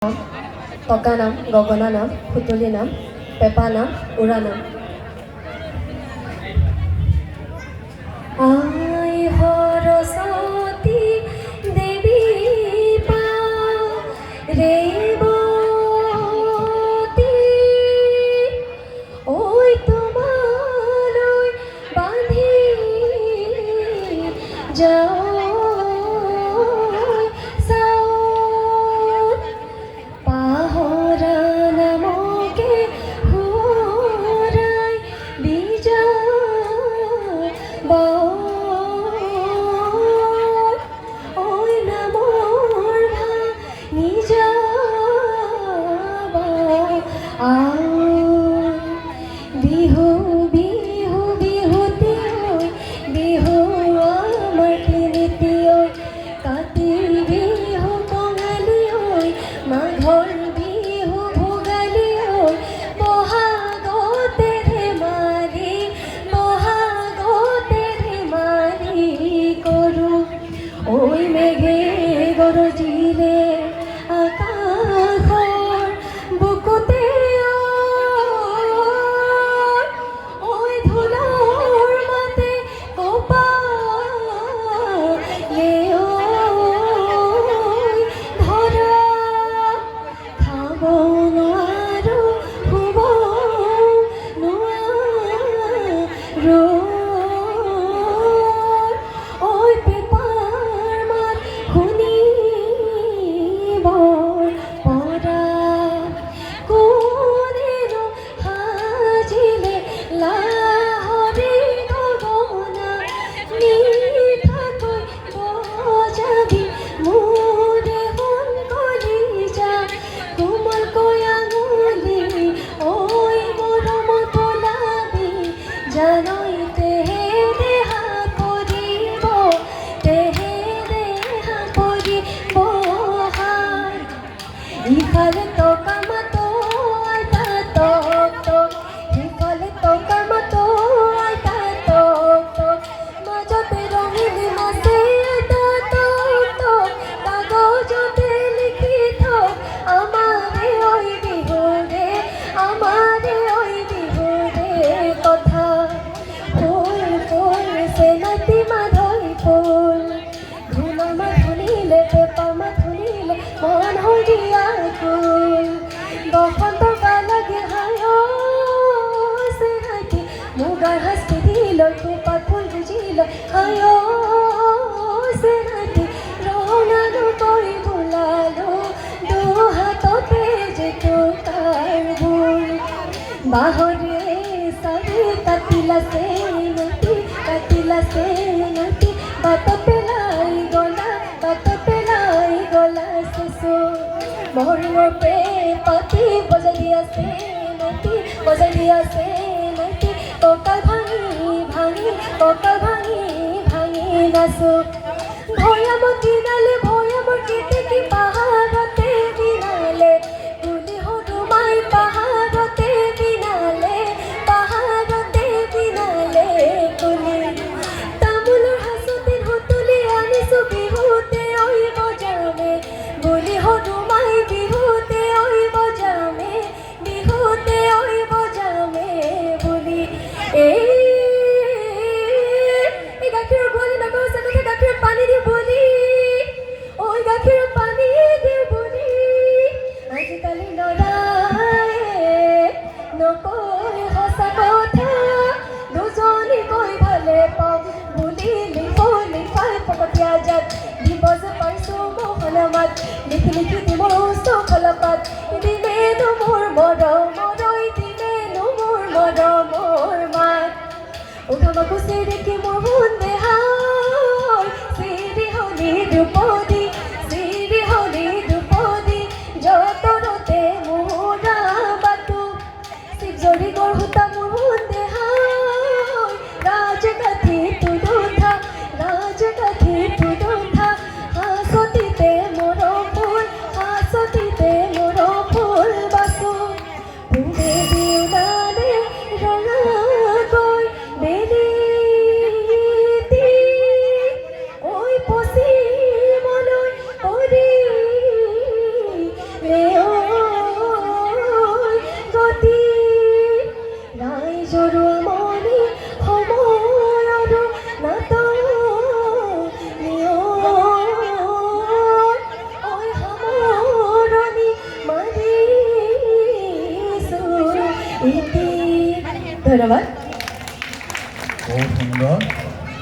নাম, টকা নাম, গগনা নাম, সুতুলি নাম, পেপা নাম, উৰা নাম। আই সৰস্বতী দেৱী ৰেৱতী, ঐ তোমালৈ বান্ধি যাওঁ বিহু বিহু বিহুতি বিহু আমাৰ তিনিটি কাতি বিহু কঙালী মাঘৰ বিহু ভোগালী বহাগতে ধেমালি কৰোঁ। ঐ মেঘে গৰজিলে আকাশৰ বুকুতে, ঐ ঢোলৰ মাতে কপালে ধৰা খাব নোৱাৰো শুব নোৱাৰো। ঐ পেপাৰ মাত শুনিবৰ পৰা কোনেনো সাজিলে লাহৰি গগনা, মিঠাকৈ বজাবি মোৰে মন কলিজা, কোমলকৈ আঙুলি ঐ মৰমত তোলাবি, জানৈ তেহে দেহা পৰিব হাত। ইফালে টকা মাতো আইতা টক টক, সিফালে টকা মাতো আইতা টক টক, মাজতে ৰঙিনী মাছে আইতা টক টক, কাগজতে লিখি থক আমাৰে ঐ বিহুৰে কথা। ফুল ফুল চেনাতি মাধৈ ফুল, ধুনৰ মাত শুনিলে পেপাৰ মাত শুনিলে মন হৈ দিয়া ফুল, বসন্ত লাগে হায় চেনাতি মুগাৰ সাজ পিন্ধিলৈ খোপাত ফুল গুজিলৈ হায় চেনাতি ৰঙালো কৰি বোলালো দুহাততে জেতুকাৰ ভুল। বাহৰে চাৰি কাটিলা চেনাতি বাট পেলাই গলা চেচু, মহৰিঙৰ পেপাতি বজাই দিয়া চেনাতি কঁকাল ভাঙি নাচো। ভৈয়ামৰ কেতেকী পাহাৰতে দিনালে, বুলি হনুমাই পাহাৰতে দিনালে কুলি, তামোলৰ হাঁচতি সুতুলি আনিছো বিহুতে বজামে, বুলি হনুমাই বিহুতে বজামে বুলি। এই গাখীৰৰ গোৱালি নগৰ চাকতে গাখীৰত পানী দি বুলি, ঐ গাখীৰত পানী দি বুলি, আজিকালি ল'ৰাই নকয় সঁচা কথা, দুজনী কৈ ভালে পাওঁ বুলি লিখাই পকতীয়া জাত, দিব যে পাৰিছোঁ মহলা মাত, লিখি দিব চৌফলা পাত, দিলেনো মোৰ মৰমৰ মাত। উঠামাকো চিৰিকি মোৰ মন দেহাই, চিৰিহনি দ্ৰুপদী যতনতে মোৰা বাটু, শিৱজৰী গঢ়োতা মোৰ মন দেহাই, ৰাজগাঠি তুলুঠা হাঁচতিতে মৰম ফুল, ইতি। ধন্যবাদ। খুব সুন্দর।